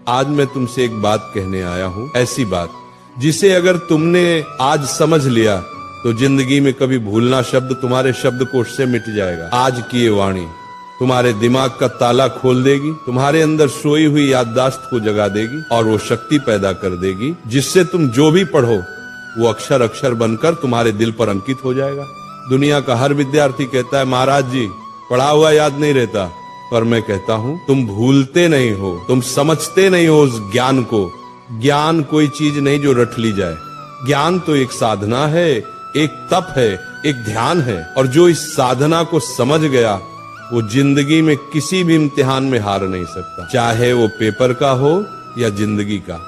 आज मैं तुमसे एक बात कहने आया हूं, ऐसी बात जिसे अगर तुमने आज समझ लिया तो जिंदगी में कभी भूलना शब्द तुम्हारे शब्दकोश से मिट जाएगा। आज की ये वाणी तुम्हारे दिमाग का ताला खोल देगी, तुम्हारे अंदर सोई हुई याददाश्त को जगा देगी और वो शक्ति पैदा कर देगी जिससे तुम जो भी पढ़ो वो अक्षर अक्षर बनकर तुम्हारे दिल पर अंकित हो जाएगा। दुनिया का हर विद्यार्थी कहता है महाराज जी पढ़ा हुआ याद नहीं रहता, पर मैं कहता हूं तुम भूलते नहीं हो, तुम समझते नहीं हो उस ज्ञान को। ज्ञान कोई चीज नहीं जो रट ली जाए, ज्ञान तो एक साधना है, एक तप है, एक ध्यान है, और जो इस साधना को समझ गया वो जिंदगी में किसी भी इम्तिहान में हार नहीं सकता, चाहे वो पेपर का हो या जिंदगी का।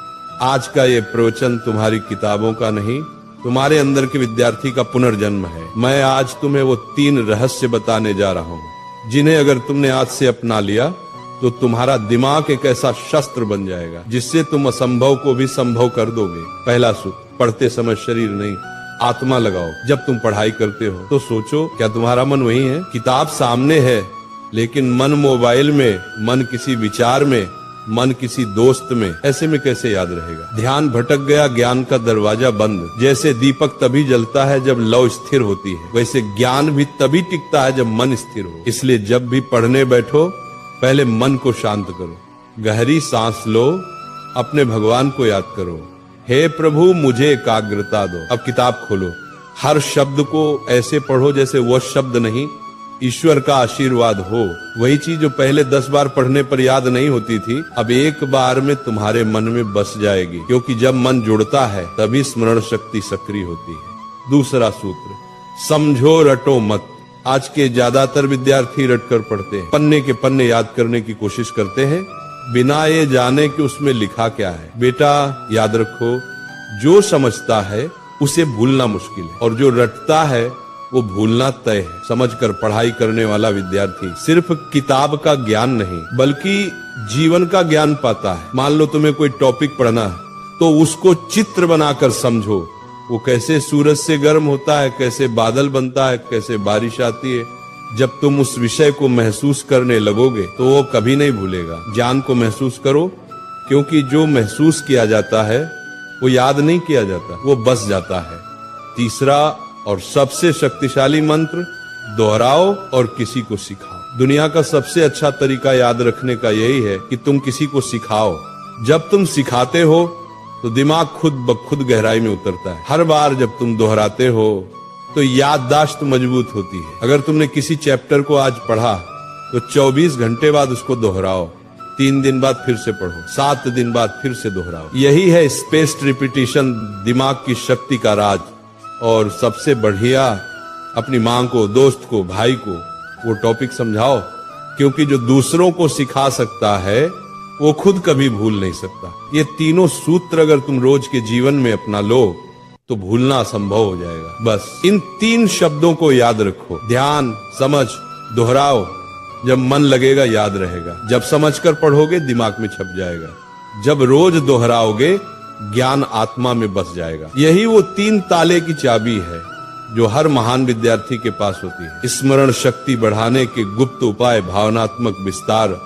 आज का ये प्रवचन तुम्हारी किताबों का नहीं, तुम्हारे अंदर के विद्यार्थी का पुनर्जन्म है। मैं आज तुम्हें वो 3 रहस्य बताने जा रहा हूं जिन्हें अगर तुमने आज से अपना लिया तो तुम्हारा दिमाग एक ऐसा शस्त्र बन जाएगा जिससे तुम असंभव को भी संभव कर दोगे। पहला सूत्र, पढ़ते समय शरीर नहीं आत्मा लगाओ। जब तुम पढ़ाई करते हो तो सोचो क्या तुम्हारा मन वही है? किताब सामने है लेकिन मन मोबाइल में, मन किसी विचार में, मन किसी दोस्त में, ऐसे में कैसे याद रहेगा? ध्यान भटक गया, ज्ञान का दरवाजा बंद। जैसे दीपक तभी जलता है जब लौ स्थिर होती है, वैसे ज्ञान भी तभी टिकता है जब मन स्थिर हो। इसलिए जब भी पढ़ने बैठो पहले मन को शांत करो, गहरी सांस लो, अपने भगवान को याद करो, हे प्रभु मुझे एकाग्रता दो। अब किताब खोलो, हर शब्द को ऐसे पढ़ो जैसे वह शब्द नहीं ईश्वर का आशीर्वाद हो। वही चीज जो पहले 10 बार पढ़ने पर याद नहीं होती थी अब एक बार में तुम्हारे मन में बस जाएगी, क्योंकि जब मन जुड़ता है तभी स्मरण शक्ति सक्रिय होती है। दूसरा सूत्र, समझो रटो मत। आज के ज्यादातर विद्यार्थी रटकर पढ़ते हैं, पन्ने के पन्ने याद करने की कोशिश करते हैं बिना ये जाने कि उसमें लिखा क्या है। बेटा याद रखो, जो समझता है उसे भूलना मुश्किल है और जो रटता है वो भूलना तय है। समझकर पढ़ाई करने वाला विद्यार्थी सिर्फ किताब का ज्ञान नहीं बल्कि जीवन का ज्ञान पाता है। मान लो तुम्हें कोई टॉपिक पढ़ना है तो उसको चित्र बनाकर समझो, वो कैसे सूरज से गर्म होता है, कैसे बादल बनता है, कैसे बारिश आती है। जब तुम उस विषय को महसूस करने लगोगे तो वो कभी नहीं भूलेगा। ज्ञान को महसूस करो, क्योंकि जो महसूस किया जाता है वो याद नहीं किया जाता, वो बस जाता है। तीसरा और सबसे शक्तिशाली मंत्र, दोहराओ और किसी को सिखाओ। दुनिया का सबसे अच्छा तरीका याद रखने का यही है कि तुम किसी को सिखाओ। जब तुम सिखाते हो तो दिमाग खुद ब खुद गहराई में उतरता है। हर बार जब तुम दोहराते हो तो याददाश्त मजबूत होती है। अगर तुमने किसी चैप्टर को आज पढ़ा तो 24 घंटे बाद उसको दोहराओ, 3 दिन बाद फिर से पढ़ो, 7 दिन बाद फिर से दोहराओ। यही है स्पेस्ड रिपीटिशन, दिमाग की शक्ति का राज। और सबसे बढ़िया, अपनी माँ को, दोस्त को, भाई को वो टॉपिक समझाओ, क्योंकि जो दूसरों को सिखा सकता है वो खुद कभी भूल नहीं सकता। ये तीनों सूत्र अगर तुम रोज के जीवन में अपना लो तो भूलना असंभव हो जाएगा। बस इन 3 शब्दों को याद रखो, ध्यान, समझ, दोहराओ। जब मन लगेगा याद रहेगा, जब समझकर पढ़ोगे दिमाग में छप जाएगा, जब रोज दोहराओगे ज्ञान आत्मा में बस जाएगा। यही वो 3 ताले की चाबी है जो हर महान विद्यार्थी के पास होती है। स्मरण शक्ति बढ़ाने के गुप्त उपाय, भावनात्मक विस्तार।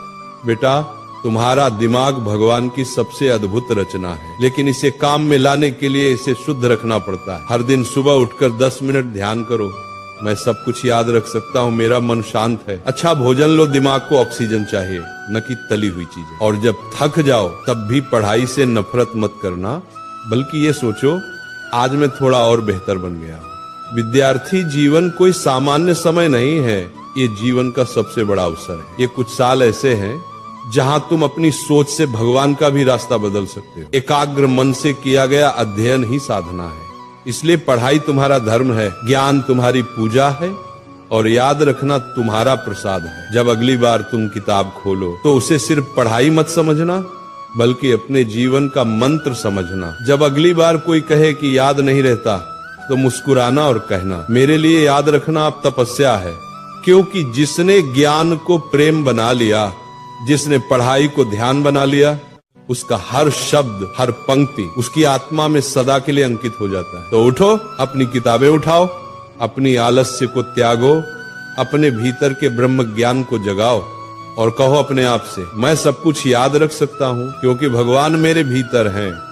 बेटा तुम्हारा दिमाग भगवान की सबसे अद्भुत रचना है, लेकिन इसे काम में लाने के लिए इसे शुद्ध रखना पड़ता है। हर दिन सुबह उठकर 10 मिनट ध्यान करो, मैं सब कुछ याद रख सकता हूँ, मेरा मन शांत है। अच्छा भोजन लो, दिमाग को ऑक्सीजन चाहिए, न कि तली हुई चीजें। और जब थक जाओ तब भी पढ़ाई से नफरत मत करना, बल्कि ये सोचो आज मैं थोड़ा और बेहतर बन गया। विद्यार्थी जीवन कोई सामान्य समय नहीं है, ये जीवन का सबसे बड़ा अवसर है। ये कुछ साल ऐसे हैं जहां तुम अपनी सोच से भगवान का भी रास्ता बदल सकते हो। एकाग्र मन से किया गया अध्ययन ही साधना है। इसलिए पढ़ाई तुम्हारा धर्म है, ज्ञान तुम्हारी पूजा है और याद रखना तुम्हारा प्रसाद है। जब अगली बार तुम किताब खोलो तो उसे सिर्फ पढ़ाई मत समझना, बल्कि अपने जीवन का मंत्र समझना। जब अगली बार कोई कहे कि याद नहीं रहता तो मुस्कुराना और कहना, मेरे लिए याद रखना अब तपस्या है। क्योंकि जिसने ज्ञान को प्रेम बना लिया, जिसने पढ़ाई को ध्यान बना लिया, उसका हर शब्द, हर पंक्ति उसकी आत्मा में सदा के लिए अंकित हो जाता है। तो उठो, अपनी किताबें उठाओ, अपनी आलस्य को त्यागो, अपने भीतर के ब्रह्म ज्ञान को जगाओ और कहो अपने आप से, मैं सब कुछ याद रख सकता हूँ क्योंकि भगवान मेरे भीतर हैं।